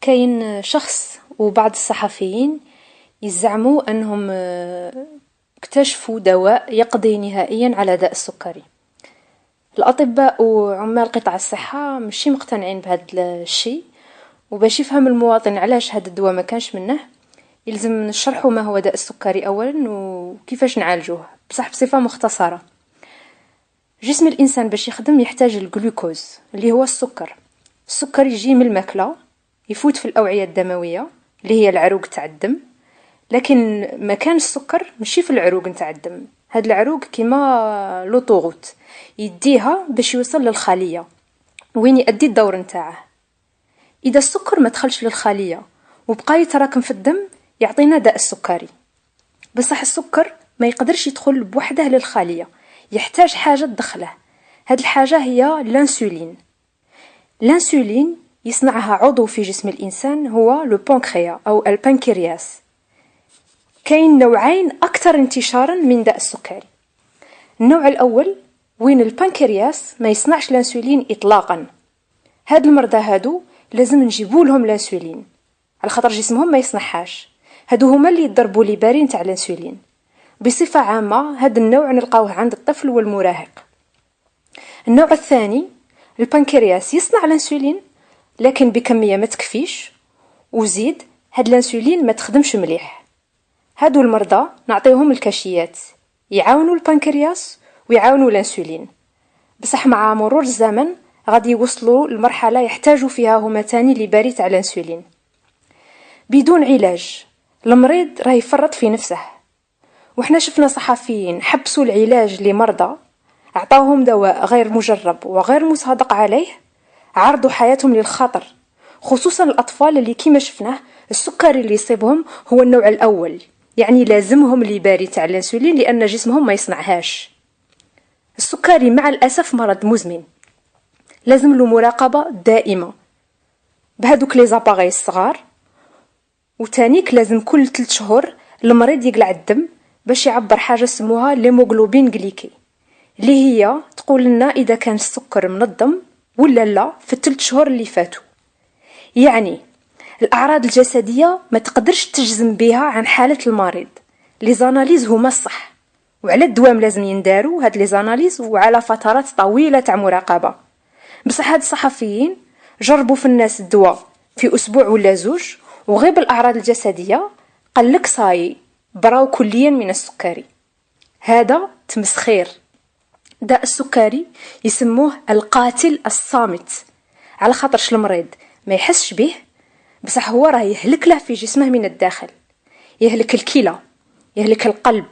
كاين شخص وبعض الصحفيين يزعموا أنهم اكتشفوا دواء يقضي نهائيا على داء السكري. الأطباء وعمال قطاع الصحة مشي مقتنعين بهذا الشيء، وباش يفهم المواطن علاش هذا الدواء ما كانش منه يلزم نشرحوا ما هو داء السكري أولا وكيفاش نعالجوه بصح بصفة مختصرة. جسم الإنسان باش يخدم يحتاج الجلوكوز اللي هو السكر. السكر يجي من الماكلة، يفوت في الأوعية الدموية اللي هي العروق تاع الدم، لكن مكان السكر مشي في العروق نتاع الدم. هاد العروق كيما لوطوغوت يديها باش يوصل للخلية وين يؤدي الدور نتاعه. إذا السكر ما دخلش للخلية وبقى يتراكم في الدم يعطينا داء السكري. بصح السكر ما يقدرش يدخل بوحده للخلية، يحتاج حاجة تدخله. هاد الحاجة هي الانسولين. الانسولين يصنعها عضو في جسم الإنسان هو لو بانكرياس أو البنكرياس. كاين نوعين أكثر انتشارا من داء السكري. النوع الأول وين البنكرياس ما يصنعش الانسولين إطلاقا. هاد المرضى هادو لازم نجيبوا لهم الانسولين على خاطر جسمهم ما يصنعهاش. هادو هما اللي يضربوا لي بارين تاع الانسولين. بصفة عامة هاد النوع نلقاوه عند الطفل والمراهق. النوع الثاني البنكرياس يصنع الانسولين لكن بكمية ما تكفيش، وزيد هاد الانسولين ما تخدمش مليح. هادو المرضى نعطيهم الكاشيات يعاونوا البنكرياس ويعاونوا الانسولين، بصح مع مرور الزمن غادي يوصلوا لمرحلة يحتاجوا فيها هما تاني لباري تاع الانسولين. بدون علاج المريض راه يفرط في نفسه. وحنا شفنا صحفيين حبسوا العلاج لمرضى، أعطاوهم دواء غير مجرب وغير مصادق عليه، عرضوا حياتهم للخطر، خصوصا الأطفال اللي كيما شفناه السكري اللي يصيبهم هو النوع الأول، يعني لازمهم لباري تاع الانسولين لأن جسمهم ما يصنعهاش. السكري مع الأسف مرض مزمن، لازم له مراقبة دائمة بهذوك لي زاباغي الصغار، وتانيك لازم كل 3 شهور المريض يقلع الدم باش يعبر حاجة سموها ليموغلوبين غليكي، اللي هي تقول لنا إذا كان السكر منظم ولا لا في 3 شهور اللي فاتوا. يعني الأعراض الجسدية ما تقدرش تجزم بها عن حالة المريض. لي زاناليز هما الصح، وعلى الدوام لازم ينداروا هاد لي زاناليز وعلى فترات طويلة تاع مراقبة. بصح هاد الصحفيين جربوا في الناس الدواء في أسبوع ولا 2 وغيب الأعراض الجسدية قالك صاي براو كليا من السكري. هذا تمسخير. داء السكري يسموه القاتل الصامت، على خاطرش المريض ما يحسش به، بصح هو راه يهلك له في جسمه من الداخل. يهلك الكلى، يهلك القلب،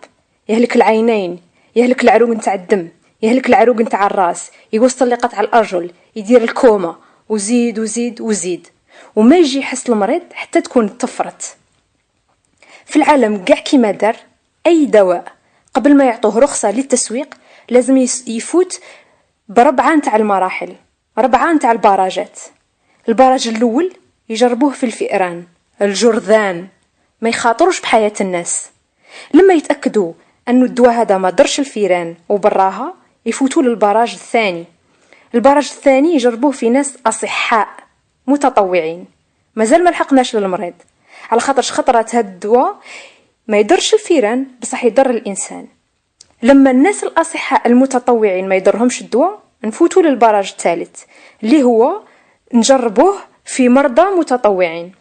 يهلك العينين، يهلك العروق نتاع الدم، يهلك العروق نتاع الراس، يوصل لقطع الأرجل، يدير الكوما، وزيد وزيد وزيد، وما يجي يحس المريض حتى تكون تفرت. في العالم كاع كيما دار أي دواء قبل ما يعطوه رخصة للتسويق لازم يفوت بربعة نتاع المراحل، 4 نتاع البراجات. البراج الأول يجربوه في الفئران، الجرذان، ما يخاطروش بحياة الناس. لما يتأكدوا أن الدواء هذا ما درش الفئران وبراها يفوتوا للبراج الثاني. البراج الثاني يجربوه في ناس أصحاء متطوعين، مازال ما لحقناش للمريض، على خاطرش خطرات هاد الدواء ما يدرش الفئران بصح يضر الإنسان. لما الناس الأصحاء المتطوعين ما يضرهمش الدواء نفوتوا للبراج الثالث اللي هو نجربوه في مرضى متطوعين،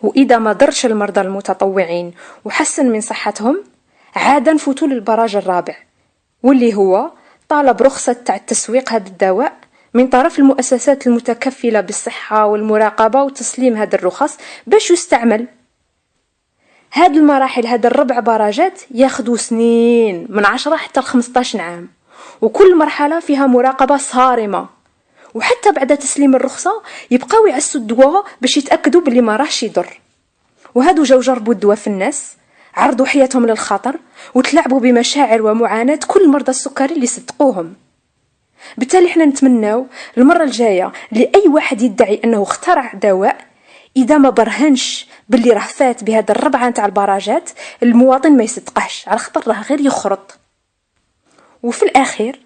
وإذا ما درش المرضى المتطوعين وحسن من صحتهم عادا نفوتوا للبراج الرابع، واللي هو طالب رخصة تاع التسويق هذا الدواء من طرف المؤسسات المتكفلة بالصحة والمراقبة وتسليم هذا الرخص باش يستعمل. هاد المراحل، هاد 4 براجات ياخدوا سنين من 10 حتى 15 عام، وكل مرحلة فيها مراقبة صارمة، وحتى بعد تسليم الرخصة يبقاو يعسوا الدواء باش يتأكدوا باللي ما راهش يضر. وهادو جاو جربوا الدواء في الناس، عرضوا حياتهم للخطر وتلعبوا بمشاعر ومعاناة كل مرضى السكري اللي صدقوهم. بالتالي احنا نتمناو المرة الجاية لأي واحد يدعي أنه اخترع دواء إذا ما برهنش باللي راه فات بهذا 4 نتاع البراجات المواطن ما يصدقهش، على خطر راه غير يخرط. وفي الأخير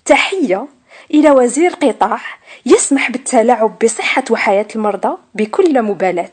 تحية إلى وزير قطاع يسمح بالتلاعب بصحة وحياة المرضى بكل مبالاة.